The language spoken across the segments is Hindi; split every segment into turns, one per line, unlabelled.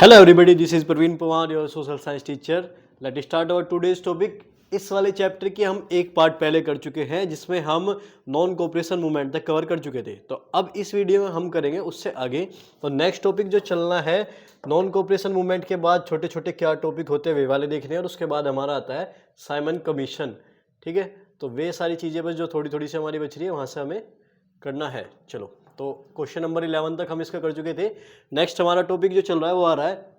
Hello everybody, this is Praveen Pawar, your social science teacher. Let start our today's topic. इस वाले चैप्टर की हम एक पार्ट पहले कर चुके हैं जिसमें हम नॉन कोऑपरेशन मूवमेंट तक कवर कर चुके थे। तो अब इस वीडियो में हम करेंगे उससे आगे। तो नेक्स्ट टॉपिक जो चलना है, नॉन कोऑपरेशन मूवमेंट के बाद छोटे छोटे क्या टॉपिक होते हैं वे वाले देखने हैं, और उसके बाद हमारा आता है साइमन कमीशन। ठीक है, तो वे सारी चीज़ें बस जो थोड़ी थोड़ी सी हमारी बच रही है वहाँ से हमें करना है। चलो, तो क्वेश्चन नंबर 11 तक हम इसका कर चुके थे। नेक्स्ट हमारा टॉपिक जो चल रहा है वो आ रहा है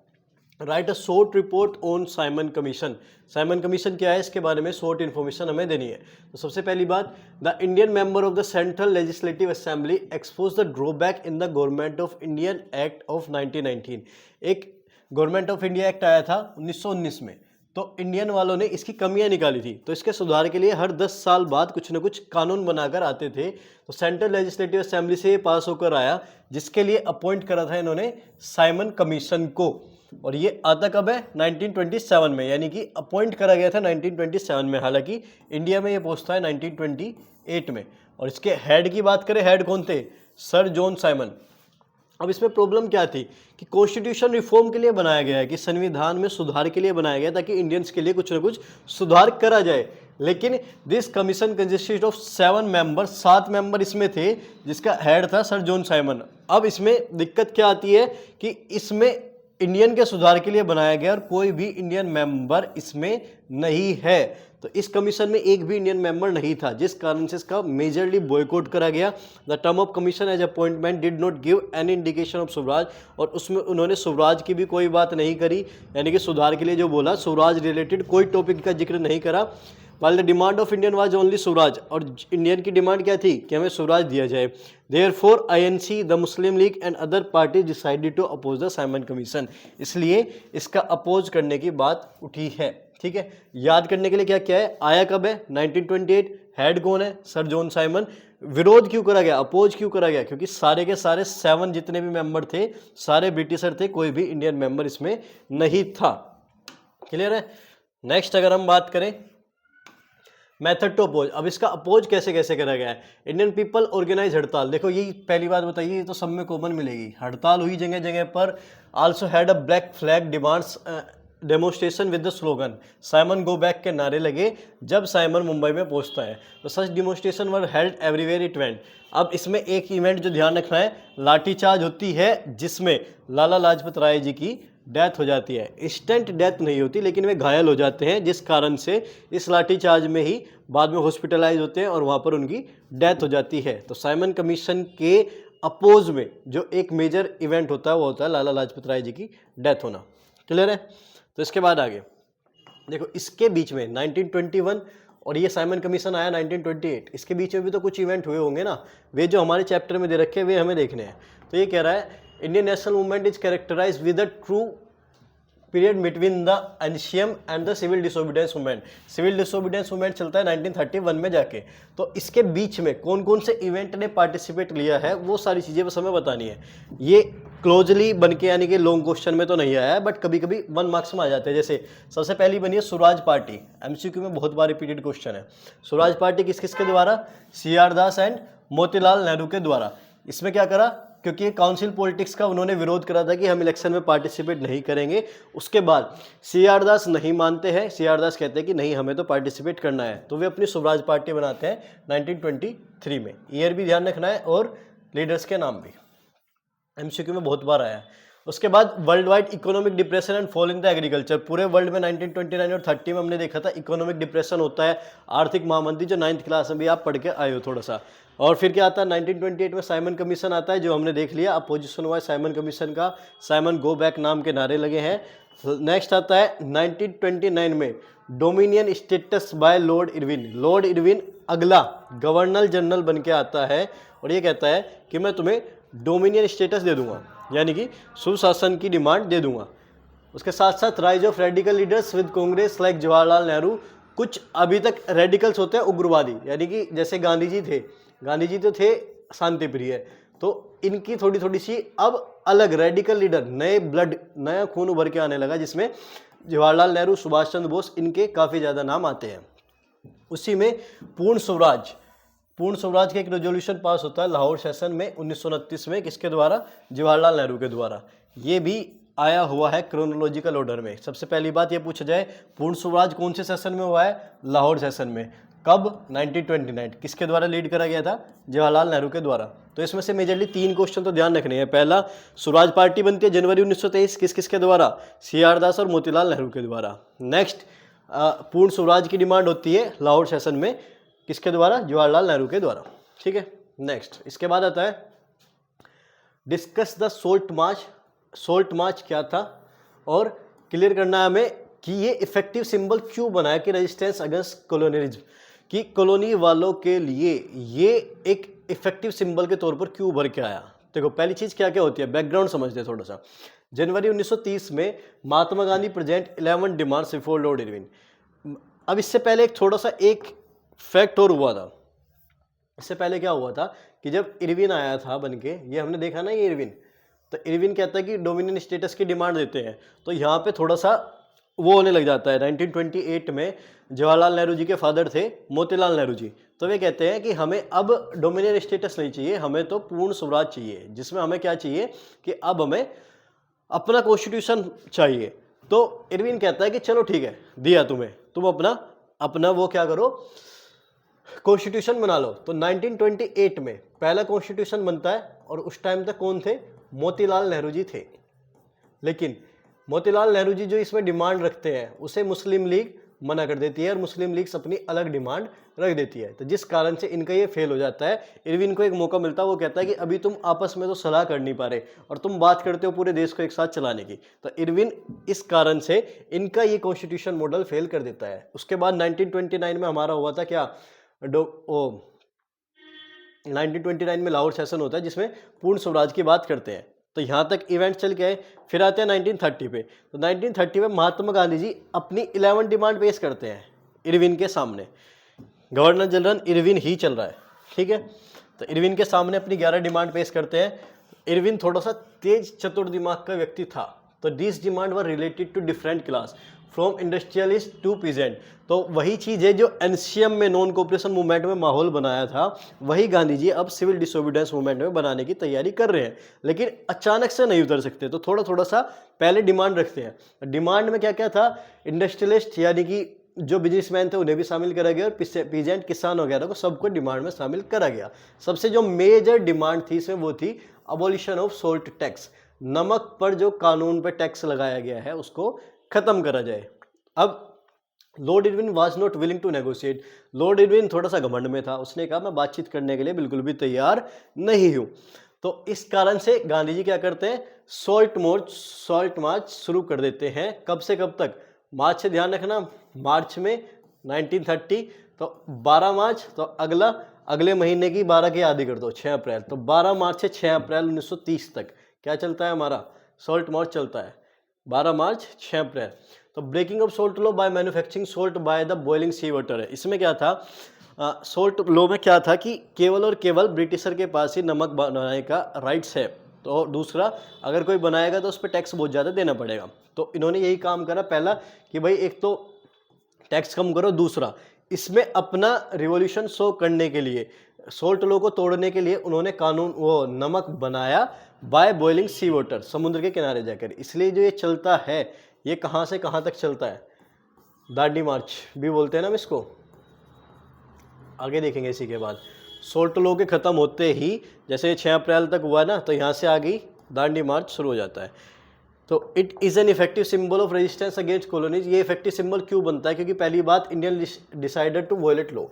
right a short report on Simon commission. Simon commission क्या है, इसके बारे में शॉर्ट इन्फॉर्मेशन हमें देनी है। तो सबसे पहली बात, the Indian member of the central legislative assembly expose the drawback in the government of Indian act of 1919। एक गवर्नमेंट ऑफ इंडिया एक्ट आया था 1919 में, तो इंडियन वालों ने इसकी कमियां निकाली थी। तो इसके सुधार के लिए हर 10 साल बाद कुछ ना कुछ कानून बनाकर आते थे। तो सेंट्रल लेजिस्लेटिव असेंबली से ये पास होकर आया, जिसके लिए अपॉइंट करा था इन्होंने साइमन कमीशन को। और ये आता कब है, 1927 में, यानी कि अपॉइंट करा गया था 1927 में। हालांकि इंडिया में ये पहुंचता है 1928 में। और इसके हेड की बात करें, हेड कौन थे, सर जॉन साइमन। अब इसमें प्रॉब्लम क्या थी कि कॉन्स्टिट्यूशन रिफॉर्म के लिए बनाया गया है, कि संविधान में सुधार के लिए बनाया गया ताकि इंडियंस के लिए कुछ ना कुछ सुधार करा जाए। लेकिन this commission consisted of 7 member, 7 member इसमें थे, जिसका हेड था सर जॉन साइमन। अब इसमें दिक्कत क्या आती है कि इसमें इंडियन के सुधार के लिए बनाया गया और कोई भी इंडियन मेंबर इसमें नहीं है। तो इस कमीशन में एक भी इंडियन मेंबर नहीं था, जिस कारण से इसका मेजरली बॉयकॉट करा गया। The term of commission as appointment did not give any indication of Swaraj, और उसमें उन्होंने स्वराज की भी कोई बात नहीं करी, यानी कि सुधार के लिए जो बोला स्वराज रिलेटेड कोई टॉपिक का जिक्र नहीं करा। While the demand of Indian was only Swaraj, और इंडियन की डिमांड क्या थी कि हमें स्वराज दिया जाए। Therefore INC, the Muslim League and other parties decided to oppose the Simon Commission. इसलिए इसका अपोज करने की बात उठी है। ठीक है, याद करने के लिए क्या क्या है, आया कब है, 1928। हेड कौन है, सर जॉन साइमन। विरोध क्यों करा गया, अपोज क्यों करा गया, क्योंकि सारे के सारे 7 जितने भी मेंबर थे सारे ब्रिटिशर थे, कोई भी इंडियन मेंबर इसमें नहीं था। क्लियर है। नेक्स्ट अगर हम बात करें मेथड टू अपोज, अब इसका अपोज कैसे कैसे करा गया है। इंडियन पीपल ऑर्गेनाइज हड़ताल, देखो ये पहली बात बताइए, ये तो सब में कॉमन मिलेगी। हड़ताल हुई जगह जगह पर। Also had a black flag demands demonstration with the slogan Simon go back के नारे लगे जब साइमन मुंबई में पहुंचता है। तो such demonstration were held everywhere it went. अब इसमें एक इवेंट जो ध्यान रखना है, लाठीचार्ज होती है, जिसमें लाला लाजपत राय जी की डेथ हो जाती है। इंस्टेंट डेथ नहीं होती, लेकिन वे घायल हो जाते हैं, जिस कारण से इस लाठीचार्ज में ही बाद में हॉस्पिटलाइज होते हैं और वहाँ पर उनकी डेथ हो जाती है। तो साइमन कमीशन के अपोज में जो एक मेजर इवेंट होता है वो होता है लाला लाजपत राय जी की डेथ होना। क्लियर है। तो इसके बाद आगे देखो, इसके बीच में 1921 और ये साइमन कमीशन आया 1928, इसके बीच में भी तो कुछ इवेंट हुए होंगे ना, वे जो हमारे चैप्टर में दे रखे हैं वे हमें देखने हैं। तो ये कह रहा है Indian national movement is characterise with a true period between the ancient and the civil disobedience movement. Civil disobedience movement चलता है 1931 में जाके। तो इसके बीच में कौन कौन से इवेंट ने पार्टिसिपेट लिया है वो सारी चीज़ें बस हमें बतानी है। ये क्लोजली बन के, यानी कि लॉन्ग क्वेश्चन में तो नहीं आया है, बट कभी कभी 1 मार्क्स में आ जाते हैं। जैसे सबसे पहली बनी है स्वराज पार्टी, एमसीक्यू में बहुत बार रिपीटेड क्वेश्चन है। स्वराज पार्टी किस किस के द्वारा, CR Das and Motilal Nehru के द्वारा। इसमें क्या करा, क्योंकि काउंसिल पॉलिटिक्स का उन्होंने विरोध करा था कि हम इलेक्शन में पार्टिसिपेट नहीं करेंगे। उसके बाद सीआर दास नहीं मानते हैं, सीआर दास कहते हैं कि नहीं हमें तो पार्टिसिपेट करना है, तो वे अपनी स्वराज पार्टी बनाते हैं 1923 में। ईयर भी ध्यान रखना है और लीडर्स के नाम भी, एमसीक्यू में बहुत बार आया है। उसके बाद world wide economic depression and fall in the agriculture. पूरे वर्ल्ड में 1929 और 30 में हमने देखा था इकोनॉमिक डिप्रेशन होता है, आर्थिक महामंदी, जो 9th क्लास में भी आप पढ़ के आए हो थोड़ा सा। और फिर क्या आता है, 1928 में साइमन कमीशन आता है, जो हमने देख लिया। अपोजिशन हुआ है साइमन कमीशन का, साइमन गो बैक नाम के नारे लगे हैं। नेक्स्ट आता है 1929 में dominion status bye Lord Irwin. Lord Irwin अगला गवर्नर जनरल बन के आता है और ये कहता है कि मैं तुम्हें डोमिनियन स्टेटस दे दूंगा, यानी कि सुशासन की डिमांड दे दूंगा। उसके साथ साथ rise of radical leaders with Congress like Jawaharlal Nehru. कुछ अभी तक रेडिकल्स होते हैं उग्रवादी, यानी कि जैसे गांधी जी थे, गांधी जी तो थे शांति प्रिय, तो इनकी थोड़ी थोड़ी सी अब अलग रेडिकल लीडर, नए ब्लड, नया खून उभर के आने लगा, जिसमें जवाहरलाल नेहरू, सुभाष चंद्र बोस, इनके काफ़ी ज़्यादा नाम आते हैं। उसी में पूर्ण स्वराज, पूर्ण स्वराज का एक रेजोल्यूशन पास होता है लाहौर सेशन में 1929 में, किसके द्वारा, जवाहरलाल नेहरू के द्वारा। ये भी आया हुआ है क्रोनोलॉजिकल ऑर्डर में। सबसे पहली बात ये पूछा जाए, पूर्ण स्वराज कौन से सेशन में हुआ है? लाहौर सेशन में। कब? 1929। किसके द्वारा लीड करा गया था? जवाहरलाल नेहरू के द्वारा। तो इसमें से मेजरली 3 क्वेश्चन तो ध्यान रखने हैं। पहला, स्वराज पार्टी बनती है जनवरी 1923, किसके द्वारा? CR दास और मोतीलाल नेहरू के द्वारा। नेक्स्ट, पूर्ण स्वराज की डिमांड होती है लाहौर सेशन में, किसके द्वारा? जवाहरलाल नेहरू के द्वारा। ठीक है। नेक्स्ट, इसके बाद आता है discuss the salt march. Salt march क्या था, और क्लियर करना है हमें कि ये इफेक्टिव सिंबल क्यों बनाया, कि रेजिस्टेंस अगेंस्ट कॉलोनियलिज्म, कि कॉलोनी वालों के लिए ये एक इफेक्टिव सिंबल के तौर पर क्यों उभर के आया। देखो, पहली चीज क्या क्या होती है, बैकग्राउंड समझते हैं थोड़ा सा। जनवरी 1930 में Mahatma Gandhi present 11 demands before lord Irwin. अब इससे पहले एक थोड़ा सा एक फैक्ट और हुआ था। इससे पहले क्या हुआ था कि जब इरविन आया था बन के, ये हमने देखा ना, ये इरविन, तो इरविन कहता है कि डोमिनियन स्टेटस की डिमांड देते हैं। तो यहाँ पे थोड़ा सा वो होने लग जाता है। 1928 में जवाहरलाल नेहरू जी के फादर थे मोतीलाल नेहरू जी, तो वे कहते हैं कि हमें अब डोमिनियन स्टेटस नहीं चाहिए, हमें तो पूर्ण स्वराज चाहिए, जिसमें हमें क्या चाहिए कि अब हमें अपना कॉन्स्टिट्यूशन चाहिए। तो इरविन कहता है कि चलो ठीक है, दिया तुम्हें, तुम अपना वो क्या करो, कॉन्स्टिट्यूशन बना लो। तो 1928 में पहला कॉन्स्टिट्यूशन बनता है, और उस टाइम तक कौन थे? मोतीलाल नेहरू जी थे। लेकिन मोतीलाल नेहरू जी जो इसमें डिमांड रखते हैं उसे मुस्लिम लीग मना कर देती है, और मुस्लिम लीग अपनी अलग डिमांड रख देती है। तो जिस कारण से इनका ये फेल हो जाता है। इरविन को एक मौका मिलता है, वो कहता है कि अभी तुम आपस में तो सलाह कर नहीं पा रहे, और तुम बात करते हो पूरे देश को एक साथ चलाने की। तो इरविन इस कारण से इनका ये कॉन्स्टिट्यूशन मॉडल फेल कर देता है। उसके बाद 1929 में हमारा हुआ था क्या, 1929 में लाहौर सेशन होता है, जिसमें पूर्ण स्वराज की बात करते हैं। तो यहाँ तक इवेंट चल के आए। फिर आते हैं 1930 पे। तो 1930 में महात्मा गांधी जी अपनी 11 डिमांड पेश करते हैं इरविन के सामने। गवर्नर जनरल इरविन ही चल रहा है, ठीक है। तो इरविन के सामने अपनी 11 डिमांड पेश करते हैं। इरविन थोड़ा सा तेज चतुर दिमाग का व्यक्ति था। तो this demand were related to different class from industrialist to peasant. तो वही चीज़ है जो एनसीएम में नॉन कोऑपरेशन मूवमेंट में माहौल बनाया था, वही गांधी जी अब सिविल डिसोबीडियंस मूवमेंट में बनाने की तैयारी कर रहे हैं। लेकिन अचानक से नहीं उतर सकते, तो थोड़ा थोड़ा सा पहले डिमांड रखते हैं। डिमांड में क्या क्या था, इंडस्ट्रियलिस्ट यानी कि जो बिजनेसमैन थे उन्हें भी शामिल करा गया, और पीजेंट किसान वगैरह को सबको डिमांड में शामिल करा गया। सबसे जो मेजर डिमांड थी इसमें वो थी अबॉलिशन ऑफ सोल्ट टैक्स। नमक पर जो कानून पर टैक्स लगाया गया है उसको खत्म करा जाए। अब Lord Irwin was not willing to negotiate. Lord Irwin थोड़ा सा घमंड में था, उसने कहा मैं बातचीत करने के लिए बिल्कुल भी तैयार नहीं हूं। तो इस कारण से गांधी जी क्या करते हैं, सॉल्ट मार्च शुरू कर देते हैं। कब से कब तक, मार्च से ध्यान रखना, मार्च में 1930, तो 12 मार्च, तो अगले महीने की 12 की आधी कर दो, 6 अप्रैल। तो 12 मार्च से 6 अप्रैल 1930 तक क्या चलता है हमारा, सॉल्ट मार्च चलता है। 12 मार्च 6 अप्रैल। तो breaking off salt law by manufacturing salt by the boiling sea water है। इसमें क्या था, सोल्ट लॉ में क्या था कि केवल और केवल ब्रिटिशर के पास ही नमक बनाने का राइट्स है। तो दूसरा, अगर कोई बनाएगा तो उस पर टैक्स बहुत ज़्यादा देना पड़ेगा। तो इन्होंने यही काम करा, पहला कि भाई एक तो टैक्स कम करो, दूसरा इसमें अपना रिवॉल्यूशन शो करने के लिए, सोल्ट लॉ को तोड़ने के लिए उन्होंने कानून, वो नमक बनाया बाय बॉइलिंग सी वाटर, समुद्र के किनारे जाकर। इसलिए जो ये चलता है, ये कहाँ से कहाँ तक चलता है, दांडी मार्च भी बोलते हैं ना हम इसको, आगे देखेंगे इसी के बाद। सोल्ट लॉ के ख़त्म होते ही, जैसे 6 अप्रैल तक हुआ ना, तो यहाँ से आगे दांडी मार्च शुरू हो जाता है। तो it is an effective symbol of resistance against colonies. ये इफेक्टिव सिंबल क्यों बनता है, क्योंकि पहली बात, Indian decided to violate law.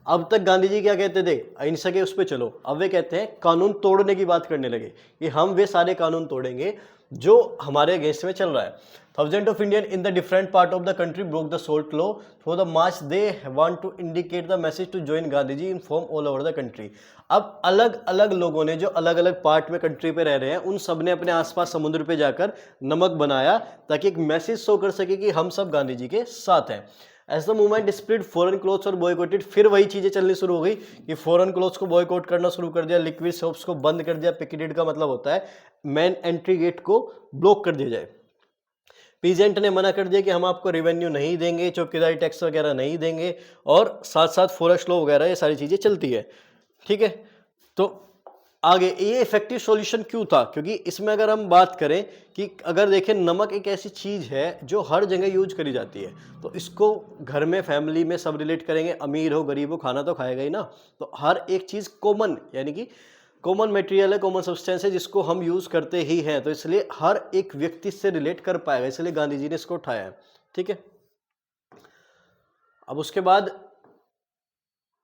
अब तक गांधी जी क्या कहते थे, अहिंसा के उस पर चलो, अब वे कहते हैं कानून तोड़ने की बात करने लगे कि हम वे सारे कानून तोड़ेंगे जो हमारे अगेंस्ट में चल रहा है। Thousand of Indian in the different part of the country broke the salt law for the march they want to indicate the message to join Gandhi ji in form all over the country. अब अलग अलग लोगों ने, जो अलग अलग पार्ट में कंट्री पे रह रहे हैं, उन सब ने अपने आसपास समुद्र पे जाकर नमक बनाया ताकि एक मैसेज शो कर सके कि हम सब गांधी जी के साथ हैं। As the movement spread, foreign clothes और बॉयकॉटेड। फिर वही चीज़ें चलनी शुरू हो गई कि फॉरेन क्लोथ्स को बॉयकॉट करना शुरू कर दिया, लिक्विड शॉप्स को बंद कर दिया। पिकेटेड का मतलब होता है मेन एंट्री गेट को ब्लॉक कर दिया जाए। पीजेंट ने मना कर दिया कि हम आपको रेवेन्यू नहीं देंगे, चौकीदारी टैक्स वगैरह नहीं देंगे, और साथ साथ फॉरेस्ट लॉ वगैरह ये सारी चीज़ें चलती है, ठीक है। तो आगे ये इफेक्टिव सॉल्यूशन क्यों था, क्योंकि इसमें अगर हम बात करें कि अगर देखें नमक एक ऐसी चीज़ है जो हर जगह यूज करी जाती है, तो इसको घर में फैमिली में सब रिलेट करेंगे, अमीर हो गरीब हो खाना तो खाएगा ही ना। तो हर एक चीज़ कॉमन, यानी कि कॉमन मटेरियल है, कॉमन सब्सटेंस है जिसको हम यूज़ करते ही हैं, तो इसलिए हर एक व्यक्ति से रिलेट कर पाएगा, इसलिए गांधी जी ने इसको उठाया है। ठीक है, अब उसके बाद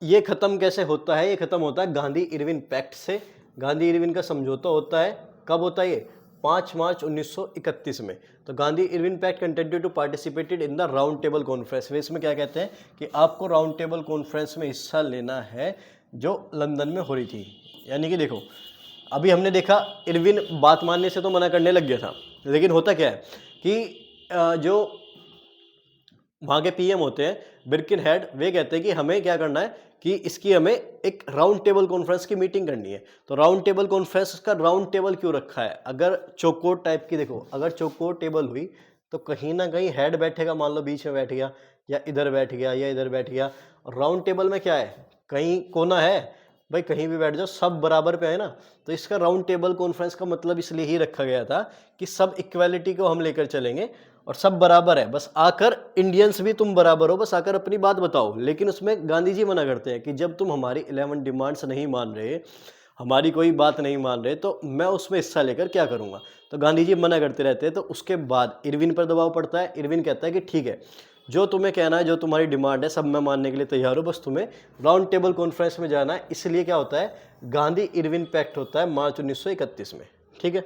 ये खत्म कैसे होता है, ये खत्म होता है गांधी इरविन पैक्ट से। गांधी इरविन का समझौता होता है, कब होता है ये, 5 मार्च 1931 में। तो Gandhi Irwin pact continue to participated in the round table conference. वे इसमें क्या कहते हैं कि आपको राउंड टेबल कॉन्फ्रेंस में हिस्सा लेना है जो लंदन में हो रही थी। यानी कि देखो, अभी हमने देखा इरविन बात मानने से तो मना करने लग गया था, लेकिन होता क्या है कि जो वहाँ के पीएम होते हैं बिर्किनहेड, वे कहते हैं कि हमें क्या करना है कि इसकी हमें एक राउंड टेबल कॉन्फ्रेंस की मीटिंग करनी है। तो राउंड टेबल कॉन्फ्रेंस का राउंड टेबल क्यों रखा है, अगर चौकोर टाइप की, देखो अगर चौकोर टेबल हुई तो कहीं ना कहीं हेड बैठेगा, मान लो बीच में बैठ गया या इधर बैठ गया या इधर बैठ गया। और राउंड टेबल में क्या है, कहीं कोना है भाई, कहीं भी बैठ जाओ, सब बराबर पे है ना। तो इसका राउंड टेबल कॉन्फ्रेंस का मतलब इसलिए ही रखा गया था कि सब इक्वालिटी को हम लेकर चलेंगे और सब बराबर है, बस आकर इंडियंस भी तुम बराबर हो, बस आकर अपनी बात बताओ। लेकिन उसमें गांधी जी मना करते हैं कि जब तुम हमारी 11 डिमांड्स नहीं मान रहे, हमारी कोई बात नहीं मान रहे, तो मैं उसमें हिस्सा लेकर क्या करूंगा। तो गांधी जी मना करते रहते हैं। तो उसके बाद इरविन पर दबाव पड़ता है। इरविन कहता है कि ठीक है, जो तुम्हें कहना है, जो तुम्हारी डिमांड है, सब मैं मानने के लिए तैयार हूँ, बस तुम्हें राउंड टेबल कॉन्फ्रेंस में जाना है। इसलिए क्या होता है, गांधी इरविन पैक्ट होता है मार्च 1931 में। ठीक है,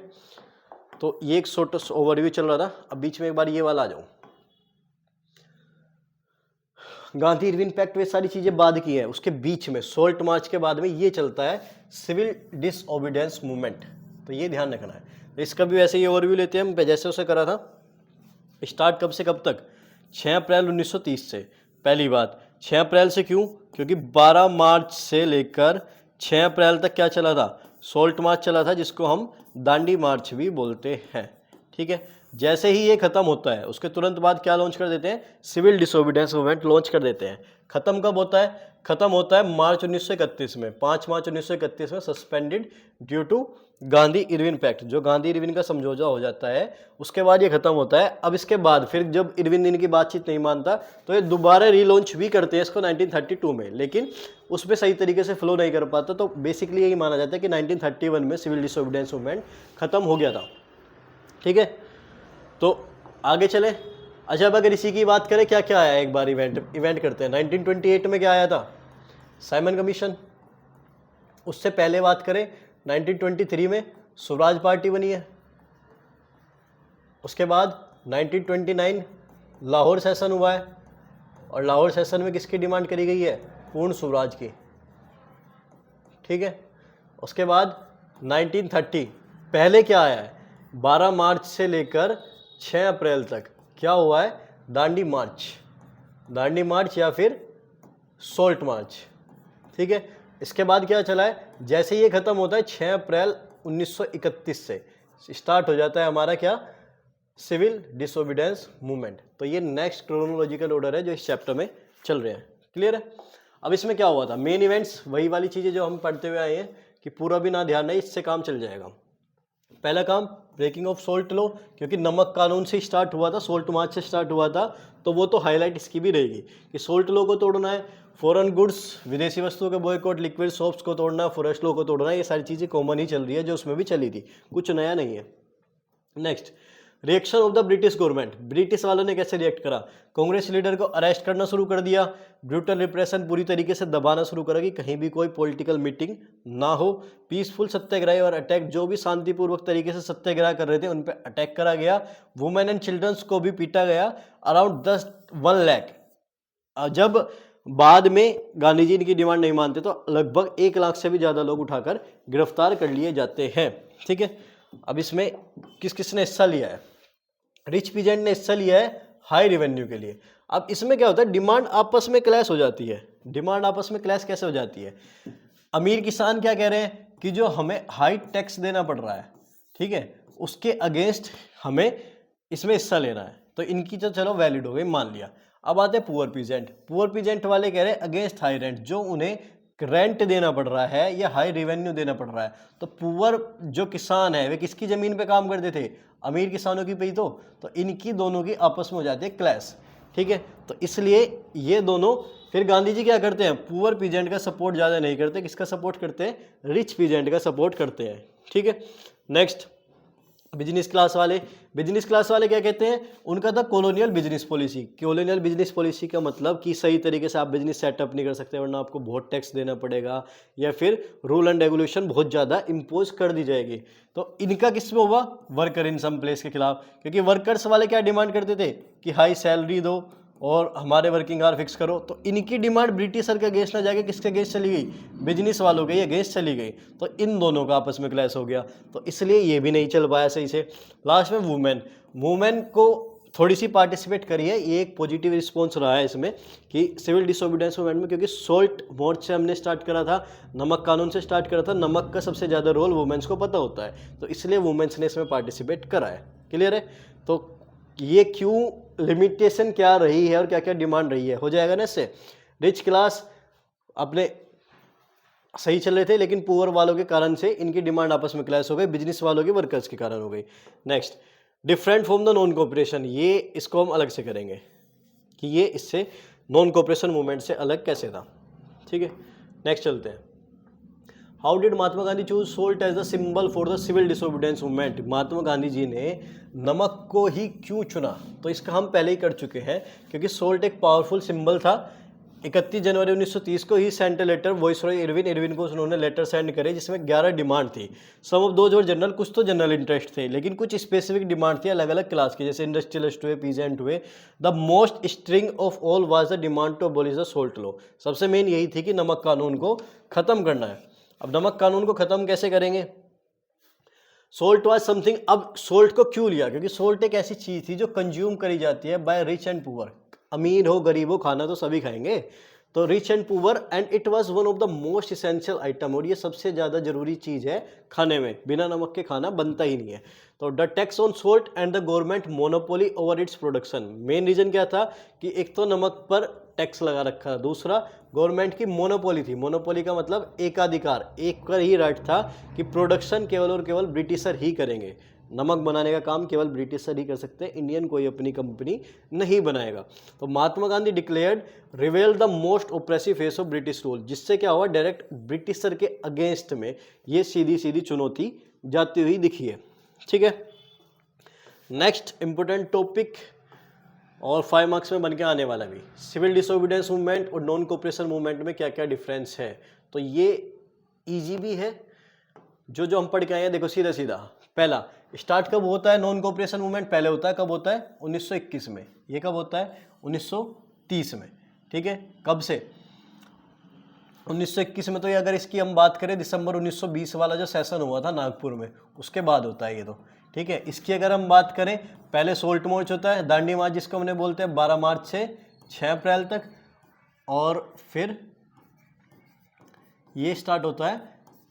तो ये एक शॉर्ट ओवरव्यू चल रहा था। अब बीच में एक बार ये वाला आ जाऊं, गांधी इरविन पैक्ट, वे सारी चीजें बाद की हैं। उसके बीच में सोल्ट मार्च के बाद में ये चलता है सिविल डिसओबीडियंस मूवमेंट। तो ये ध्यान रखना है। तो इसका भी वैसे ही ओवरव्यू लेते हैं हम, जैसे उसे करा था। स्टार्ट कब से कब तक, 6 अप्रैल 1930 से। पहली बात 6 अप्रैल से क्यों, क्योंकि 12 मार्च से लेकर 6 अप्रैल तक क्या चला था, सोल्ट मार्च चला था, जिसको हम दांडी मार्च भी बोलते हैं। ठीक है, जैसे ही ये खत्म होता है उसके तुरंत बाद क्या लॉन्च कर देते हैं, सिविल डिसोबीडियंस मूवमेंट लॉन्च कर देते हैं। खत्म कब होता है, खत्म होता है मार्च 1931 में, 5 मार्च 1931 में, suspended due to Gandhi Irwin pact. जो गांधी इरविन का समझौता हो जाता है उसके बाद ये खत्म होता है। अब इसके बाद फिर जब इरविन इनकी बातचीत नहीं मानता तो ये दोबारा रीलॉन्च भी करते हैं इसको 1932 में, लेकिन उसमें सही तरीके से फ्लो नहीं कर पाता। तो बेसिकली यही माना जाता है कि 1931 में सिविल डिसोबीडियंस मूवमेंट खत्म हो गया था। ठीक है, तो आगे चले। अच्छा, अब अगर इसी की बात करें क्या क्या आया, एक बार इवेंट करते हैं। 1928 में क्या आया था, साइमन कमीशन। उससे पहले बात करें 1923 में स्वराज पार्टी बनी है। उसके बाद 1929 लाहौर सेशन हुआ है, और लाहौर सेशन में किसकी डिमांड करी गई है, पूर्ण स्वराज की। ठीक है, उसके बाद 1930 पहले क्या आया है, 12 मार्च से लेकर 6 अप्रैल तक क्या हुआ है, दांडी मार्च, दांडी मार्च या फिर सोल्ट मार्च। ठीक है, इसके बाद क्या चला है, जैसे ये खत्म होता है 6 अप्रैल 1931 से स्टार्ट हो जाता है हमारा क्या, सिविल डिसोबीडियंस मूवमेंट। तो ये नेक्स्ट क्रोनोलॉजिकल ऑर्डर है जो इस चैप्टर में चल रहे हैं। क्लियर है। अब इसमें क्या हुआ था, मेन इवेंट्स वही वाली चीज़ें जो हम पढ़ते हुए आए हैं कि पूरा भी ना ध्यान नहीं, इससे काम चल जाएगा। पहला काम ब्रेकिंग ऑफ सोल्ट लॉ, क्योंकि नमक कानून से स्टार्ट हुआ था, सोल्ट मार्च से स्टार्ट हुआ था, तो वो तो हाईलाइट इसकी भी रहेगी कि सोल्ट लॉ को तोड़ना है। फॉरेन गुड्स, विदेशी वस्तुओं के बॉयकॉट, लिक्विड सोप्स को तोड़ना, फॉरेस्ट लॉ को तोड़ना, ये सारी चीज़ें कॉमन ही चल रही है जो उसमें भी चली थी, कुछ नया नहीं है। Next, reaction of the British government. British वालों ने कैसे रिएक्ट करा, कांग्रेस लीडर को अरेस्ट करना शुरू कर दिया, ब्रूटल रिप्रेशन पूरी तरीके से दबाना शुरू करा कि कहीं भी कोई पॉलिटिकल मीटिंग ना हो। पीसफुल सत्याग्रह और अटैक, जो भी शांतिपूर्वक तरीके से सत्याग्रह कर रहे थे उन पर अटैक करा गया। वुमेन एंड चिल्ड्रंस को भी पीटा गया, अराउंड 1 लाख। जब बाद में गांधी जी इनकी डिमांड नहीं मानते तो लगभग 1 लाख से भी ज़्यादा लोग उठाकर गिरफ्तार कर लिए जाते हैं। ठीक है, अब इसमें किस किसने हिस्सा लिया है, रिच पीजेंट ने हिस्सा लिया है हाई रेवेन्यू के लिए। अब इसमें क्या होता है, डिमांड आपस में क्लैश हो जाती है। डिमांड आपस में क्लैश कैसे हो जाती है, अमीर किसान क्या कह रहे हैं कि जो हमें हाई टैक्स देना पड़ रहा है, ठीक है, उसके अगेंस्ट हमें इसमें हिस्सा लेना है, तो इनकी तो चलो वैलिड हो गई, मान लिया। अब आते हैं पुअर पीजेंट। पुअर पीजेंट वाले कह रहे हैं अगेंस्ट हाई रेंट, जो उन्हें रेंट देना पड़ रहा है या हाई रेवेन्यू देना पड़ रहा है। तो पुअर जो किसान है वे किसकी ज़मीन पे काम करते थे, अमीर किसानों की पे ही तो इनकी दोनों की आपस में हो जाती है क्लैश, ठीक है। तो इसलिए ये दोनों, फिर गांधी जी क्या करते हैं, पुअर पीजेंट का सपोर्ट ज़्यादा नहीं करते, किसका सपोर्ट करते हैं, रिच पीजेंट का सपोर्ट करते हैं, ठीक है। नेक्स्ट बिजनेस क्लास वाले, बिजनेस क्लास वाले क्या कहते हैं, उनका था colonial business policy. Colonial business policy का मतलब कि सही तरीके से आप बिजनेस सेटअप नहीं कर सकते वरना आपको बहुत टैक्स देना पड़ेगा या फिर रूल एंड रेगुलेशन बहुत ज़्यादा इम्पोज कर दी जाएगी। तो इनका किस में हुआ, वर्कर इन सम प्लेस के खिलाफ, क्योंकि वर्कर्स वाले क्या डिमांड करते थे कि हाई सैलरी दो और हमारे वर्किंग आवर फिक्स करो। तो इनकी डिमांड ब्रिटिशर के अगेंस्ट ना जाके किसके अगेंस्ट चली गई, बिजनेस वालों के अगेंस्ट चली गई। तो इन दोनों का आपस में क्लैश हो गया, तो इसलिए ये भी नहीं चल पाया सही से। लास्ट में वुमेन को थोड़ी सी पार्टिसिपेट करी है, ये एक पॉजिटिव रिस्पॉन्स रहा है इसमें कि सिविल डिसोबीडियंस मूवमेंट में, क्योंकि सोल्ट मार्च से हमने स्टार्ट करा था, नमक कानून से स्टार्ट करा था, नमक का सबसे ज़्यादा रोल वुमेन्स को पता होता है, तो इसलिए वुमेन्स ने इसमें पार्टिसिपेट करा है। क्लियर है, तो ये क्यों लिमिटेशन क्या रही है और क्या क्या डिमांड रही है, हो जाएगा ना इससे। रिच क्लास अपने सही चल रहे थे लेकिन पुअर वालों के कारण से इनकी डिमांड आपस में क्लैश हो गई, बिजनेस वालों के वर्कर्स के कारण हो गई। Next different from the non cooperation, ये इसको हम अलग से करेंगे कि ये इससे नॉन कोऑपरेशन मूवमेंट से अलग कैसे था, ठीक है। नेक्स्ट चलते हैं, how did Mahatma Gandhi choose salt as the symbol for the civil disobedience movement. Mahatma Gandhi ji ने नमक को ही क्यों चुना, तो इसका हम पहले ही कर चुके हैं, क्योंकि सोल्ट एक पावरफुल सिंबल था। 31 जनवरी 1930 को ही सेंट लेटर वॉइसरॉय इरविन को उन्होंने लेटर सेंड करे जिसमें 11 डिमांड थी। सम ऑफ दोज वर जनरल, कुछ तो जनरल इंटरेस्ट थे लेकिन कुछ स्पेसिफिक डिमांड थी अलग अलग क्लास की, जैसे इंडस्ट्रियलिस्ट हुए, पीजेंट हुए। The most string of all was the demand to abolish the salt law. सबसे मेन यही थी कि नमक कानून को खत्म करना है। अब नमक कानून को खत्म कैसे करेंगे, सोल्ट वाज समथिंग। अब सोल्ट को क्यों लिया, क्योंकि सोल्ट एक ऐसी चीज थी जो कंज्यूम करी जाती है बाय रिच एंड पुअर, अमीर हो गरीब हो खाना तो सभी खाएंगे, तो rich and poor, and it was one of the most essential item, और ये सबसे ज़्यादा जरूरी चीज़ है खाने में, बिना नमक के खाना बनता ही नहीं है। तो the tax on salt and the government monopoly over its production, main reason क्या था कि एक तो नमक पर टैक्स लगा रखा था, दूसरा गवर्नमेंट की मोनोपोली थी। मोनोपोली का मतलब एकाधिकार, एक का ही राइट था कि प्रोडक्शन केवल और केवल ब्रिटिशर ही करेंगे, नमक बनाने का काम केवल ब्रिटिशर ही कर सकते हैं, इंडियन कोई अपनी कंपनी नहीं बनाएगा। तो Mahatma Gandhi declared reveal the most oppressive face of British rule, जिससे क्या हुआ, डायरेक्ट ब्रिटिशर के अगेंस्ट में ये सीधी सीधी चुनौती जाती हुई दिखी है, ठीक है। नेक्स्ट इंपोर्टेंट टॉपिक और 5 मार्क्स में बन के आने वाला भी, सिविल डिसोबीडियंस मूवमेंट और नॉन कोऑपरेशन मूवमेंट में क्या क्या डिफरेंस है। तो ये इजी भी है, जो हम पढ़ के आए हैं, देखो सीधा सीधा। पहला, स्टार्ट कब होता है नॉन कोऑपरेशन मूवमेंट, पहले होता है कब होता है 1921 में, ये कब होता है 1930 में, ठीक है। कब से 1921 में, तो ये अगर इसकी हम बात करें दिसंबर 1920 वाला जो सेशन हुआ था नागपुर में, उसके बाद होता है ये, तो ठीक है। इसकी अगर हम बात करें, पहले सोल्ट मार्च होता है, दांडी मार्च जिसको हमने बोलते हैं 12 मार्च से 6 अप्रैल तक, और फिर ये स्टार्ट होता है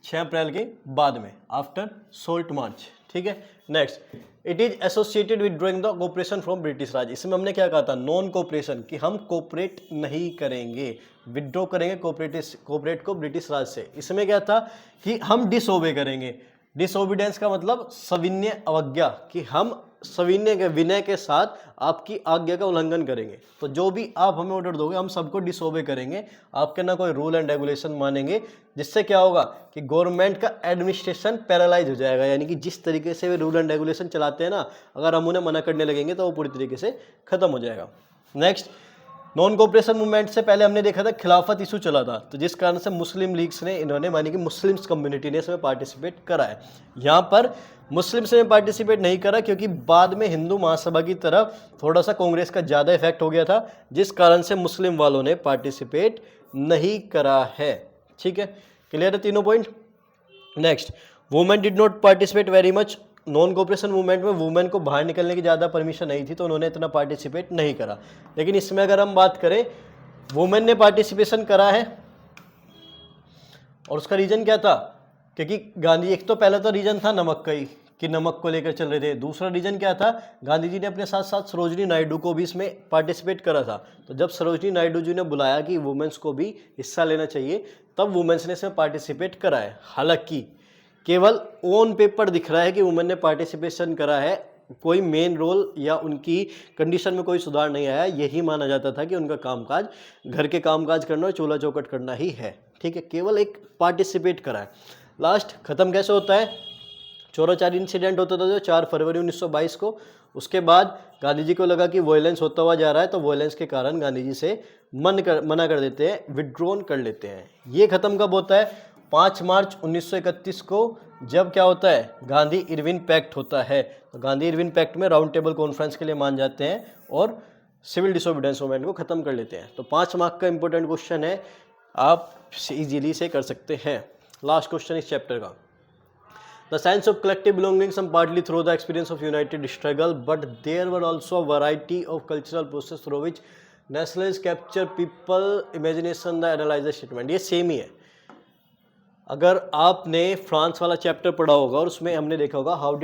6 अप्रैल के बाद में, आफ्टर सोल्ट मार्च, ठीक है। Next, it is associated with drawing the cooperation from British Raj. इसमें हमने क्या कहा था, नॉन कोऑपरेशन, कि हम कोऑपरेट नहीं करेंगे, विड्रॉ करेंगे कोऑपरेट को ब्रिटिश राज से। इसमें क्या था कि हम डिसओबे करेंगे, डिसओबीडियंस का मतलब सविनय अवज्ञा, कि हम सविनय के विनय के साथ आपकी आज्ञा का उल्लंघन करेंगे। तो जो भी आप हमें ऑर्डर दोगे हम सबको डिसओबे करेंगे, आपके ना कोई रूल एंड रेगुलेशन मानेंगे, जिससे क्या होगा कि गवर्नमेंट का एडमिनिस्ट्रेशन पैरालाइज हो जाएगा। यानी कि जिस तरीके से वे रूल एंड रेगुलेशन चलाते हैं ना, अगर हम उन्हें मना करने लगेंगे तो वो पूरी तरीके से खत्म हो जाएगा। नेक्स्ट, नॉन कोऑपरेशन मूवमेंट से पहले हमने देखा था खिलाफत इशू चला था, तो जिस कारण से मुस्लिम लीग्स ने, इन्होंने मानी कि मुस्लिम्स कम्युनिटी ने इसमें पार्टिसिपेट करा है। यहाँ पर मुस्लिम्स ने पार्टिसिपेट नहीं करा क्योंकि बाद में हिंदू महासभा की तरफ थोड़ा सा कांग्रेस का ज़्यादा इफेक्ट हो गया था, जिस कारण से मुस्लिम वालों ने पार्टिसिपेट नहीं करा है, ठीक है। क्लियर है तीनों point. Next, women did not participate very much. Non cooperation movement में वुमेन को बाहर निकलने की ज़्यादा परमिशन नहीं थी, तो उन्होंने इतना पार्टिसिपेट नहीं करा। लेकिन इसमें अगर हम बात करें, वुमेन ने पार्टिसिपेशन करा है, और उसका रीज़न क्या था, क्योंकि गांधी, एक तो पहले तो रीज़न था नमक का ही, कि नमक को लेकर चल रहे थे। दूसरा रीजन क्या था, गांधी जी ने अपने साथ साथ सरोजनी नायडू को भी इसमें पार्टिसिपेट करा था। तो जब सरोजनी नायडू जी ने बुलाया कि वुमेन्स को भी हिस्सा लेना चाहिए, तब वुमेन्स ने इसमें पार्टिसिपेट करा है। हालांकि केवल ऑन पेपर दिख रहा है कि वुमेन ने पार्टिसिपेशन करा है, कोई मेन रोल या उनकी कंडीशन में कोई सुधार नहीं आया। यही माना जाता था कि उनका कामकाज घर के कामकाज करना और चूल्हा चौकट करना ही है, ठीक है, केवल एक पार्टिसिपेट करा है। लास्ट खत्म कैसे होता है, चौराचार इंसिडेंट होता था जो 4 फरवरी 1922 को। उसके बाद गांधी जी को लगा कि वॉयलेंस होता हुआ जा रहा है, तो वॉयलेंस के कारण गांधी जी से मना कर देते हैं, विड्रॉन कर लेते हैं। ये खत्म कब होता है, 5 मार्च 1931 को, जब क्या होता है, गांधी इरविन पैक्ट होता है। तो गांधी इरविन पैक्ट में राउंड टेबल कॉन्फ्रेंस के लिए मान जाते हैं और सिविल डिसोबीडियंस मूवमेंट को खत्म कर लेते हैं। तो 5 मार्क का इंपॉर्टेंट क्वेश्चन है, आप इजीली से कर सकते हैं। लास्ट क्वेश्चन इस चैप्टर का, The sense of collective belonging some partly through the experience of united struggle, but there were also a variety of cultural process through which nationalists capture people imagination the analyzer statement। ये सेम ही है। अगर आपने फ्रांस वाला चैप्टर पढ़ा होगा और उसमें हमने देखा होगा how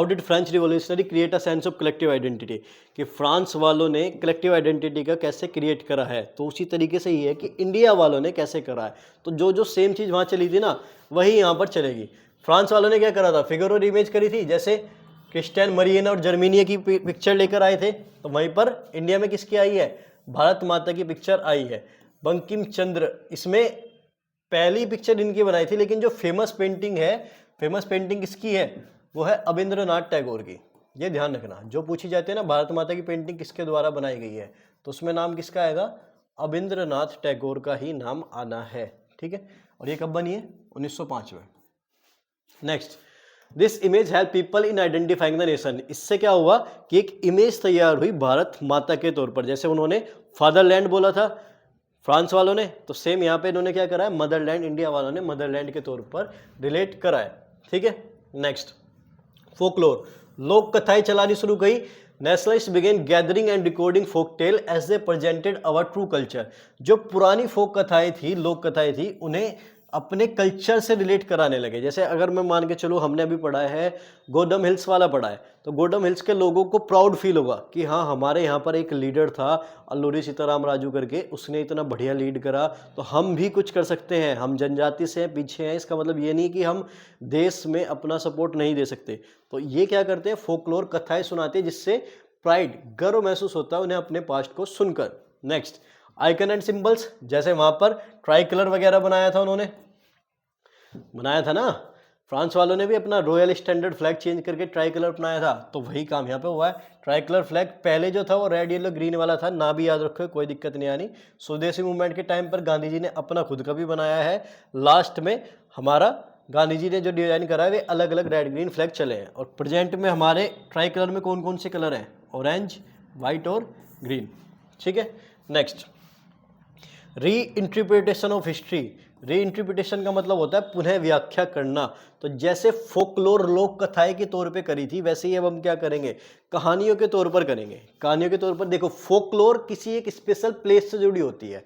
did French revolutionary create a sense of collective identity, कि फ्रांस वालों ने कलेक्टिव आइडेंटिटी का कैसे क्रिएट करा है। तो उसी तरीके से ही है कि इंडिया वालों ने कैसे करा है। तो जो सेम चीज़ वहाँ चली थी ना, वही यहाँ पर चलेगी। फ्रांस वालों ने क्या करा था, फिगर और इमेज करी थी, जैसे क्रिस्टियन मरियना और जर्मीनिया की पिक्चर लेकर आए थे। तो वहीं पर इंडिया में किसकी आई है, भारत माता की पिक्चर आई है। बंकिम चंद्र, इसमें पहली पिक्चर इनकी बनाई थी, लेकिन जो फेमस पेंटिंग किसकी है, वो है अबिंद्रनाथ टैगोर की। ये ध्यान रखना, जो पूछी जाती है ना भारत माता की पेंटिंग किसके द्वारा बनाई गई है, तो उसमें नाम किसका आएगा, अबिंद्रनाथ टैगोर का ही नाम आना है, ठीक है। और ये कब बनी है, 1905 में। Next, this image help people in identifying the nation. इससे क्या हुआ कि एक इमेज तैयार हुई भारत माता के तौर पर। जैसे उन्होंने फादरलैंड बोला था फ्रांस वालों ने, तो सेम यहाँ पे इन्होंने क्या करा है, मदरलैंड, इंडिया वालों ने मदरलैंड के तौर पर रिलेट करा है, ठीक है। नेक्स्ट, फोकलोर, लोक कथाएं चलानी शुरू करी। Nationalist began gathering and recording folk tale as they presented our true culture. जो पुरानी फोक कथाएं थी, लोक कथाएं थी, उन्हें अपने कल्चर से रिलेट कराने लगे। जैसे अगर मैं मान के चलूँ, हमने अभी पढ़ा है गोडम हिल्स वाला पढ़ा है, तो गोडम हिल्स के लोगों को प्राउड फील होगा कि हाँ, हमारे यहाँ पर एक लीडर था अल्लूरी सीताराम राजू करके, उसने इतना बढ़िया लीड करा, तो हम भी कुछ कर सकते हैं। हम जनजाति से पीछे हैं, इसका मतलब ये नहीं कि हम देश में अपना सपोर्ट नहीं दे सकते। तो ये क्या करते हैं, फोकलोर कथाएं सुनाते हैं, जिससे प्राइड, गर्व महसूस होता है उन्हें अपने पास्ट को सुनकर। नेक्स्ट, आइकन एंड सिंबल्स, जैसे वहां पर ट्राई कलर वगैरह बनाया था, उन्होंने बनाया था ना, फ्रांस वालों ने भी अपना रॉयल स्टैंडर्ड फ्लैग चेंज करके ट्राई कलर अपनाया था। तो वही काम यहाँ पे हुआ है। ट्राई कलर फ्लैग पहले जो था वो रेड येलो ग्रीन वाला था, ना भी याद रखो, कोई दिक्कत नहीं आनी। स्वदेशी मूवमेंट के टाइम पर गांधी जी ने अपना खुद का भी बनाया है। लास्ट में हमारा गांधी जी ने जो डिजाइन करा है वे अलग अलग रेड ग्रीन फ्लैग चले हैं। और प्रेजेंट में हमारे ट्राई कलर में कौन कौन से कलर हैं, ऑरेंज, वाइट और ग्रीन, ठीक है। नेक्स्ट, री इंटरप्रिटेशन ऑफ हिस्ट्री। री इंटरप्रिटेशन का मतलब होता है पुनः व्याख्या करना। तो जैसे फोकलोर लोक कथाएं के तौर पे करी थी, वैसे ही अब हम क्या करेंगे, कहानियों के तौर पर करेंगे। कहानियों के तौर पर देखो, फोकलोर किसी एक स्पेशल प्लेस से जुड़ी होती है।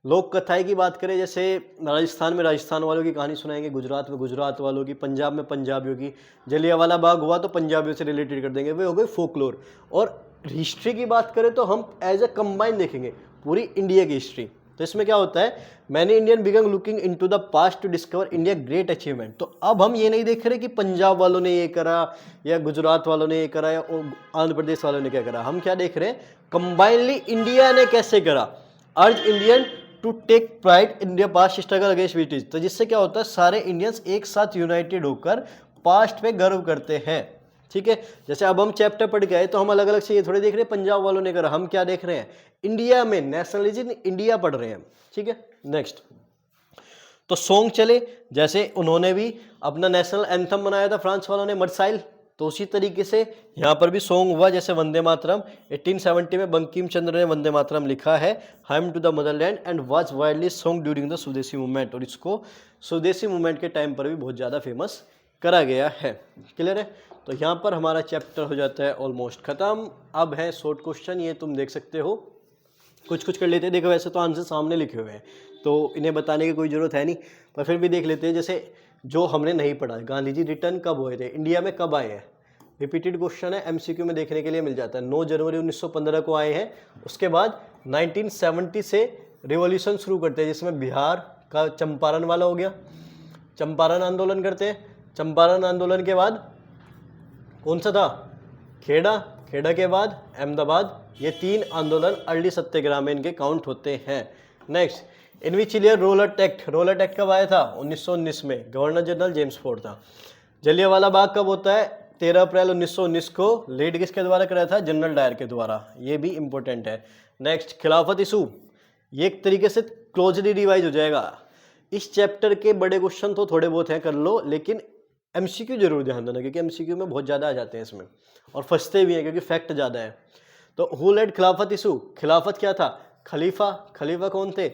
लोक कथाएं की बात करें, जैसे राजस्थान में राजस्थान वालों की कहानी सुनाएंगे, गुजरात में गुजरात वालों की, पंजाब में पंजाबियों की। जलियांवाला बाग हुआ तो पंजाबियों से रिलेटेड कर देंगे, वे हो गए फोकलोर। और हिस्ट्री की बात करें तो हम एज ए कंबाइन देखेंगे पूरी इंडिया की हिस्ट्री। तो इसमें क्या होता है, many Indian began looking into the past to discover India great achievement. तो अब हम ये नहीं देख रहे कि पंजाब वालों ने ये करा या गुजरात वालों ने ये करा या आंध्र प्रदेश वालों ने क्या करा। हम क्या देख रहे हैं, कंबाइनली इंडिया ने कैसे करा। Urge Indian to take pride in India past struggle against British. तो जिससे क्या होता है, सारे इंडियंस एक साथ यूनाइटेड होकर पास्ट पे गर्व करते हैं, ठीक है। जैसे अब हम चैप्टर पढ़ के आए तो हम अलग अलग से ये थोड़े देख रहे हैं पंजाब वालों ने करा, हम क्या देख रहे हैं, इंडिया में नेशनलिज्म इंडिया पढ़ रहे हैं, ठीक है। नेक्स्ट, तो सॉन्ग चले, जैसे उन्होंने भी अपना नेशनल एंथम बनाया था फ्रांस वालों ने, मर्साइल। तो उसी तरीके से यहाँ पर भी सॉन्ग हुआ, जैसे वंदे मातरम 1870 में बंकिम चंद्र ने वंदे मातरम लिखा है, hymn to the motherland, and was widely sung during the Swadeshi movement. और इसको स्वदेशी मूवमेंट के टाइम पर भी बहुत ज़्यादा फेमस करा गया है। क्लियर है। तो यहाँ पर हमारा चैप्टर हो जाता है ऑलमोस्ट खत्म। अब है शॉर्ट क्वेश्चन, ये तुम देख सकते हो, कुछ कुछ कर लेते हैं। देखो वैसे तो आंसर सामने लिखे हुए हैं तो इन्हें बताने की कोई ज़रूरत है नहीं, पर फिर भी देख लेते हैं। जैसे जो हमने नहीं पढ़ा है। गांधी जी रिटर्न कब हुए थे, इंडिया में कब आए हैं, रिपीटेड क्वेश्चन है, एमसीक्यू में देखने के लिए मिल जाता है। 9 जनवरी 1915 को आए हैं। उसके बाद 1970 से रिवॉल्यूशन शुरू करते हैं, जिसमें बिहार का चंपारण वाला हो गया, चंपारण आंदोलन करते हैं। चंपारण आंदोलन के बाद कौन सा था, खेड़ा, खेड़ा के बाद अहमदाबाद। ये 3 आंदोलन अर्ली सत्याग्रह में इनके काउंट होते हैं। Next, in which year Rowlatt act, Rowlatt act कब आया था, 1919 में, गवर्नर जनरल जेम्स फोर्ड था। जलियांवाला बाग कब होता है, 13 अप्रैल 1919 को, लीड किसके द्वारा कराया था, जनरल डायर के द्वारा, ये भी इंपॉर्टेंट है। नेक्स्ट, खिलाफत इशू, ये एक तरीके से क्लोजली रिवाइज हो जाएगा। इस चैप्टर के बड़े क्वेश्चन तो थोड़े बहुत हैं, कर लो, लेकिन एमसीक्यू जरूर ध्यान देना, क्योंकि एमसीक्यू में बहुत ज़्यादा आ जाते हैं इसमें, और फंसते भी हैं क्योंकि फैक्ट ज़्यादा है। तो हु लेड खिलाफत इशू, खिलाफत क्या था, खलीफा, खलीफा कौन थे,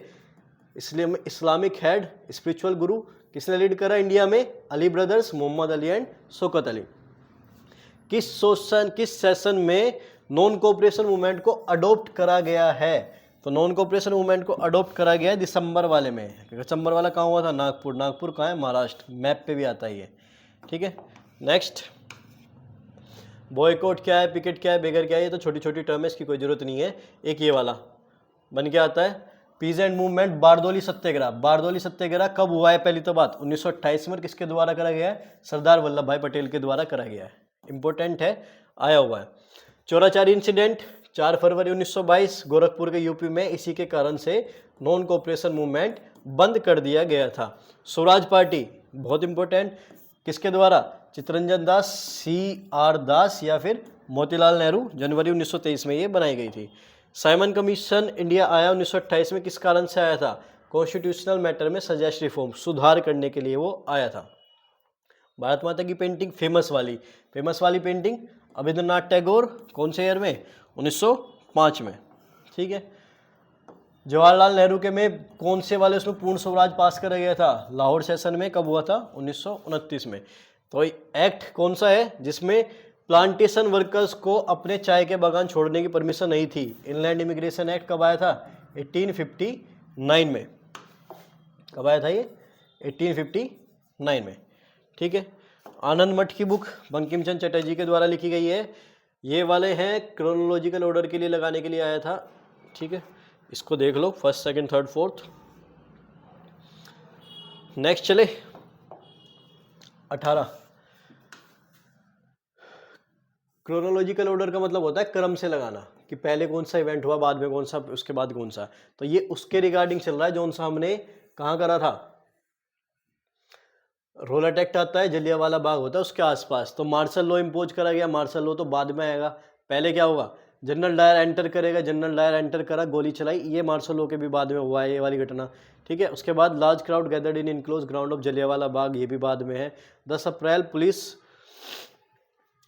इसलिए इस्लामिक हेड, स्पिरिचुअल गुरु, किसने लीड करा इंडिया में, अली ब्रदर्स, मोहम्मद अली एंड शौकत अली। किस सेशन में नॉन कोऑपरेशन मूवमेंट को अडॉप्ट करा गया है, तो नॉन कोऑपरेशन मूवमेंट को अडॉप्ट करा गया है दिसंबर वाले में। दिसंबर वाला कहाँ हुआ था, नागपुर, नागपुर कहाँ है, महाराष्ट्र, मैप पे भी आता ही है, ठीक है। नेक्स्ट, बॉयकॉट क्या है, पिकेट क्या है, बेगर क्या है, ये तो छोटी छोटी टर्म है, इसकी कोई जरूरत नहीं है। एक ये वाला बन के आता है, पीजेंट मूवमेंट, बारदोली सत्याग्रह। बारदोली सत्याग्रह कब हुआ है, पहली तो बात 1928 में, किसके द्वारा करा गया है, सरदार वल्लभ भाई पटेल के द्वारा करा गया है, इंपॉर्टेंट है, आया हुआ है। चौराचारी इंसिडेंट 4 फरवरी 1922 गोरखपुर के यूपी में, इसी के कारण से नॉन कोऑपरेशन मूवमेंट बंद कर दिया गया था। स्वराज पार्टी बहुत इंपॉर्टेंट, किसके द्वारा, चित्तरंजन दास, CR दास या फिर मोतीलाल नेहरू, जनवरी 1923 में ये बनाई गई थी। साइमन कमीशन इंडिया आया 1928 में, किस कारण से आया था, कॉन्स्टिट्यूशनल मैटर में सजेस्ट रिफॉर्म, सुधार करने के लिए वो आया था। भारत माता की पेंटिंग फेमस वाली पेंटिंग रविंद्रनाथ टैगोर, कौन से ईयर में, 1905 में, ठीक है। जवाहरलाल नेहरू के में कौन से वाले उसमें पूर्ण स्वराज पास करा गया था, लाहौर सेशन में, कब हुआ था, 1929 में। तो एक्ट कौन सा है जिसमें प्लांटेशन वर्कर्स को अपने चाय के बागान छोड़ने की परमिशन नहीं थी, इनलैंड इमिग्रेशन एक्ट कब आया था, 1859 में, कब आया था ये, 1859 में, ठीक है। आनंद मठ की बुक बंकिम चंद्र चटर्जी के द्वारा लिखी गई है, ये वाले हैं क्रोनोलॉजिकल ऑर्डर के लिए लगाने के लिए आया था, ठीक है, इसको देख लो, first, second, third, fourth. Next चले 18, क्रोनोलॉजिकल ऑर्डर का मतलब होता है क्रम से लगाना, कि पहले कौन सा इवेंट हुआ, बाद में कौन सा, उसके बाद कौन सा। तो ये उसके रिगार्डिंग चल रहा है जो सा हमने कहाँ करा था, रोलट एक्ट आता है, जलियांवाला बाग होता है उसके आसपास। तो मार्शल लॉ इम्पोज करा गया, मार्शल लॉ तो बाद में आएगा, पहले क्या होगा, जनरल डायर एंटर करेगा, जनरल डायर एंटर करा, गोली चलाई, ये मार्शल लॉ के भी बाद में हुआ है ये वाली घटना, ठीक है। उसके बाद large crowd gathered in enclose ground of Jallianwala Bagh, ये भी बाद में है। 10 April police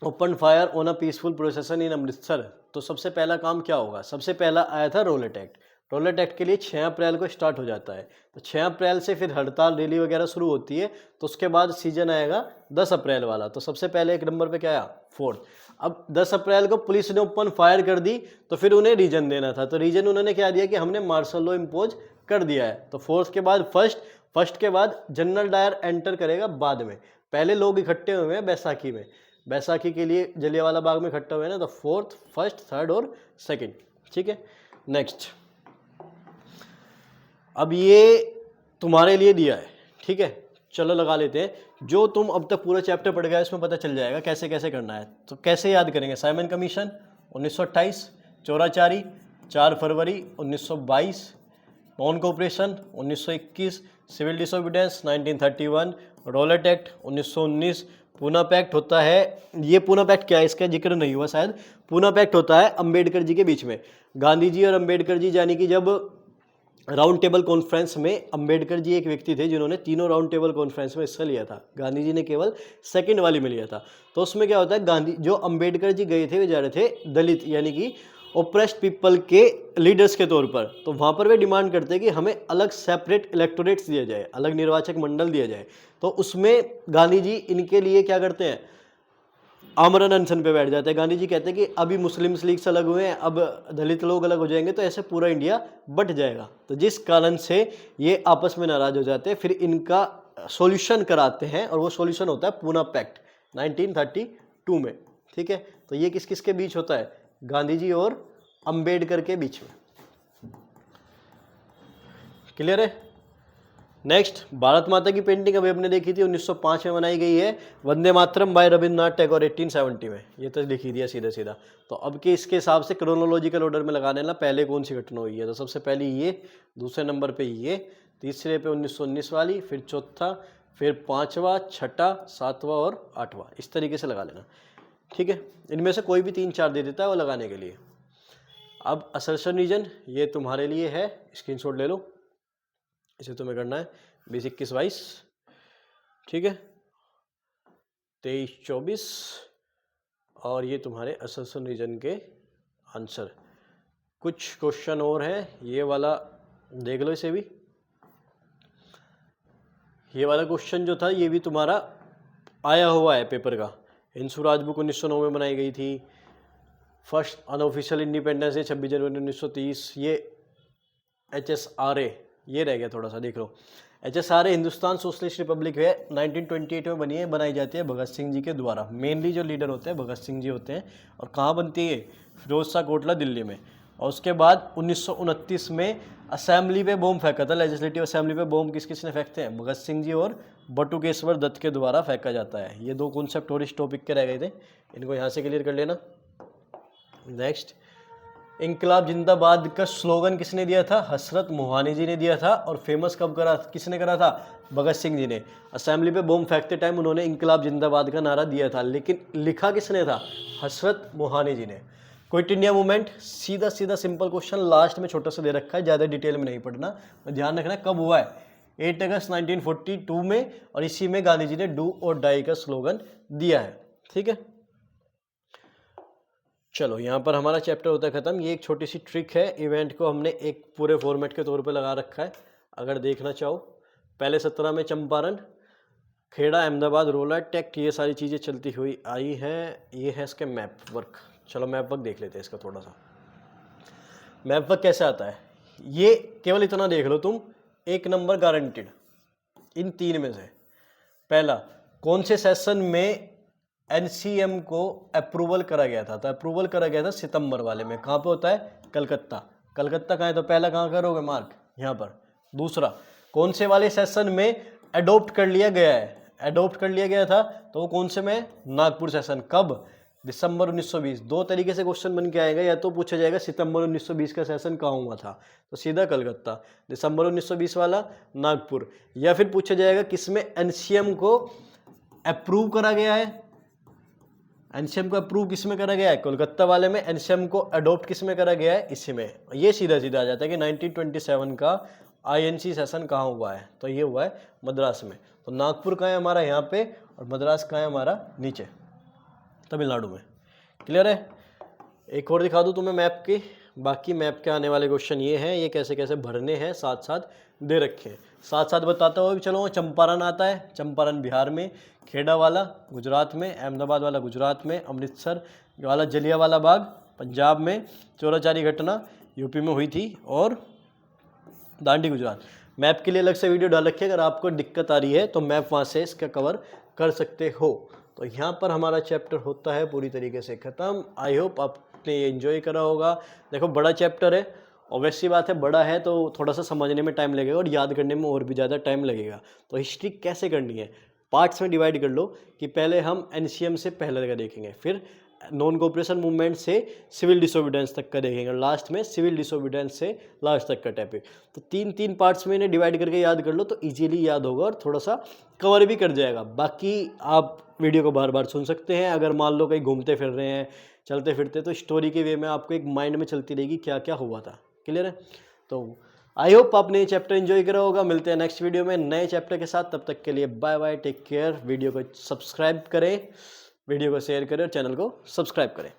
open fire on a peaceful procession in Amritsar. तो सबसे पहला काम क्या होगा, सबसे पहला आया था रोलट एक्ट। रोलट एक्ट के लिए 6 अप्रैल को स्टार्ट हो जाता है, तो 6 अप्रैल से फिर हड़ताल रैली वगैरह शुरू होती है, तो उसके बाद सीजन आएगा 10 अप्रैल वाला। तो सबसे पहले एक नंबर पे क्या आया, 4th। अब 10 अप्रैल को पुलिस ने ओपन फायर कर दी, तो फिर उन्हें रीजन देना था, तो रीजन उन्होंने क्या दिया कि हमने मार्शल लॉ इम्पोज कर दिया है। तो 4th के बाद फर्स्ट के बाद जनरल डायर एंटर करेगा बाद में, पहले लोग इकट्ठे हुए हैं बैसाखी में, बैसाखी के लिए जलियांवाला बाग में इकट्ठा हुए ना, तो 4th, 1st, 3rd और 2nd, ठीक है। नेक्स्ट, अब ये तुम्हारे लिए दिया है, ठीक है, चलो लगा लेते हैं। जो तुम अब तक पूरा चैप्टर पढ़ गया इसमें पता चल जाएगा कैसे कैसे करना है। तो कैसे याद करेंगे, साइमन कमीशन 1928, चौराचारी 4 फरवरी 1922, non cooperation 1921, civil disobedience 1931, Rowlatt Act 1919, Poona pact होता है। ये पूना पैक्ट क्या है, इसका जिक्र नहीं हुआ शायद। पूना पैक्ट होता है अंबेडकर जी के बीच में, गांधी जी और अंबेडकर जी, यानी कि जब राउंड टेबल कॉन्फ्रेंस में अंबेडकर जी एक व्यक्ति थे जिन्होंने तीनों राउंड टेबल कॉन्फ्रेंस में हिस्सा लिया था, गांधी जी ने केवल 2nd वाली में लिया था। तो उसमें क्या होता है, गांधी जो अंबेडकर जी गए थे वे जा रहे थे दलित यानी कि ओप्रेस्ड पीपल के लीडर्स के तौर पर, तो वहाँ पर वे डिमांड करते हैं कि हमें अलग सेपरेट इलेक्टोरेट्स दिया जाए, अलग निर्वाचक मंडल दिया जाए। तो उसमें गांधी जी इनके लिए क्या करते हैं, आमरण अनशन पे बैठ जाते हैं। गांधी जी कहते हैं कि अभी मुस्लिम लीग से अलग हुए हैं, अब दलित लोग अलग हो जाएंगे, तो ऐसे पूरा इंडिया बट जाएगा। तो जिस कारण से ये आपस में नाराज हो जाते हैं, फिर इनका सॉल्यूशन कराते हैं और वो सॉल्यूशन होता है पूना पैक्ट 1932 में। ठीक है, तो ये किस किस के बीच होता है, गांधी जी और अंबेडकर के बीच में। क्लियर है। नेक्स्ट, भारत माता की पेंटिंग अभी हमने देखी थी 1905 में बनाई गई है, वंदे मातरम बाय रविन्द्रनाथ टैगोर 1870 में, ये तो लिखी दिया सीधा सीधा। तो अब के इसके हिसाब से क्रोनोलॉजिकल ऑर्डर में लगाने ना, पहले कौन सी घटना हुई है, तो सबसे पहले ये, दूसरे नंबर पे ये, तीसरे पे 1919 वाली, फिर चौथा, फिर पाँचवा, छठा, सातवां और आठवां, इस तरीके से लगा लेना। ठीक है, इनमें से कोई भी 3-4 दे देता है वो लगाने के लिए। अब असर्शन रीजन ये तुम्हारे लिए है, स्क्रीनशॉट ले लो, इसे तुम्हें करना है 20-21-22, ठीक है, 23-24, और ये तुम्हारे असर्शन रीजन के आंसर। कुछ क्वेश्चन और है, ये वाला देख लो, इसे भी, ये वाला क्वेश्चन जो था ये भी तुम्हारा आया हुआ है पेपर का। हिंसू राजबुक 1909 में बनाई गई थी। फर्स्ट अनऑफिशियल इंडिपेंडेंस है 26 जनवरी 1930। ये HSRA, ये रह गया थोड़ा सा, देख लो। HSRA हिंदुस्तान सोशलिस्ट रिपब्लिक है, 1928 में बनी है, बनाई जाती है भगत सिंह जी के द्वारा। मेनली जो लीडर होते हैं भगत सिंह जी होते हैं। और कहाँ बनती है, फिरोज शाह कोटला दिल्ली में। और उसके बाद 1929 में असेंबली पे बॉम्ब फेंका था, लेजिस्लेटिव असेंबली पे बॉम्ब किस किसने फेंकते हैं, भगत सिंह जी और बटुकेश्वर दत्त के द्वारा फेंका जाता है। ये दो कॉन्सेप्ट और इस टॉपिक के रह गए थे, इनको यहाँ से क्लियर कर लेना। नेक्स्ट, इंकलाब जिंदाबाद का स्लोगन किसने दिया था, हसरत मोहानी जी ने दिया था। और फेमस कब करा, किसने करा था, भगत सिंह जी ने। असेंबली पे बॉम्ब फेंकते टाइम उन्होंने इंकलाब जिंदाबाद का नारा दिया था, लेकिन लिखा किसने था, हसरत मोहानी जी ने। क्विट इंडिया मूवमेंट, सीधा सीधा सिंपल क्वेश्चन, लास्ट में छोटा सा दे रखा है, ज़्यादा डिटेल में नहीं पढ़ना, ध्यान रखना कब हुआ है, 8 अगस्त 1942 में। और इसी में गांधी जी ने डू और डाई का स्लोगन दिया है। ठीक है, चलो यहाँ पर हमारा चैप्टर होता है खत्म। ये एक छोटी सी ट्रिक है, इवेंट को हमने एक पूरे फॉर्मेट के तौर पे लगा रखा है, अगर देखना चाहो। पहले 17 में चंपारण, खेड़ा, अहमदाबाद, रोला, टेक्ट, ये सारी चीज़ें चलती हुई आई हैं। ये है इसके मैप वर्क। चलो मैप वर्क देख लेते हैं इसका थोड़ा सा। मैप वर्क कैसे आता है, ये केवल इतना देख लो तुम, 1 नंबर गारंटेड इन 3 में से। पहला, कौन से सेशन में NCM को अप्रूवल करा गया था, तो अप्रूवल करा गया था सितंबर वाले में। कहाँ पे होता है, कलकत्ता। कलकत्ता कहाँ है, तो पहला कहाँ करोगे मार्क, यहाँ पर। दूसरा, कौन से वाले सेशन में अडोप्ट कर लिया गया है, अडोप्ट कर लिया गया था, तो वो कौन से में, नागपुर सेशन। कब, दिसंबर 1920। दो तरीके से क्वेश्चन बन के आएगा, या तो पूछा जाएगा सितंबर 1920 का सेशन कहाँ हुआ था, तो सीधा कलकत्ता, दिसंबर 1920 वाला नागपुर। या फिर पूछा जाएगा किसमें NCM को अप्रूव करा गया है, NCM को अप्रूव किस में करा गया है, कोलकाता वाले में। NCM को अडोप्ट किस में करा गया है, इसी में। ये सीधा सीधा आ जाता है कि 1927 का INC सेशन कहाँ हुआ है, तो ये हुआ है मद्रास में। तो नागपुर कहाँ है हमारा, यहाँ पे, और मद्रास कहाँ है हमारा, नीचे, तमिलनाडु में। क्लियर है। एक और दिखा दूँ तुम्हें मैप की, बाकी मैप के आने वाले क्वेश्चन ये हैं, ये कैसे कैसे भरने हैं साथ साथ दे रखे हैं। साथ साथ बताता हुआ भी चलो, चंपारण आता है, चंपारण बिहार में, खेड़ा वाला गुजरात में, अहमदाबाद वाला गुजरात में, अमृतसर वाला जलियांवाला बाग पंजाब में, चोराचारी घटना यूपी में हुई थी, और दांडी गुजरात। मैप के लिए अलग से वीडियो डाल रखी है, अगर आपको दिक्कत आ रही है तो मैप वहाँ से इसका कवर कर सकते हो। तो यहाँ पर हमारा चैप्टर होता है पूरी तरीके से ख़त्म। आई होप आपने ये एंजॉय करा होगा। देखो बड़ा चैप्टर है, ऑब्वियसली बात है, बड़ा है तो थोड़ा सा समझने में टाइम लगेगा और याद करने में और भी ज़्यादा टाइम लगेगा। तो हिस्ट्री कैसे करनी है, पार्ट्स में डिवाइड कर लो कि पहले हम NCM से पहले का देखेंगे, फिर नॉन कोऑपरेशन मूवमेंट से सिविल डिसोबीडियंस तक का देखेंगे, और लास्ट में सिविल डिसोबीडियंस से लास्ट तक का टॉपिक। तो 3-3 पार्ट्स में इन्हें डिवाइड करके याद कर लो तो इजीली याद होगा और थोड़ा सा कवर भी कर जाएगा। बाकी आप वीडियो को बार बार सुन सकते हैं, अगर मान लो कहीं घूमते फिर रहे हैं, चलते फिरते, तो स्टोरी के वे में आपको एक माइंड में चलती रहेगी क्या क्या हुआ था। क्लियर है। तो आई होप आपने ये चैप्टर एंजॉय करा होगा। मिलते हैं नेक्स्ट वीडियो में नए चैप्टर के साथ, तब तक के लिए bye bye, take care. Video को सब्सक्राइब करें, वीडियो को शेयर करें और चैनल को सब्सक्राइब करें।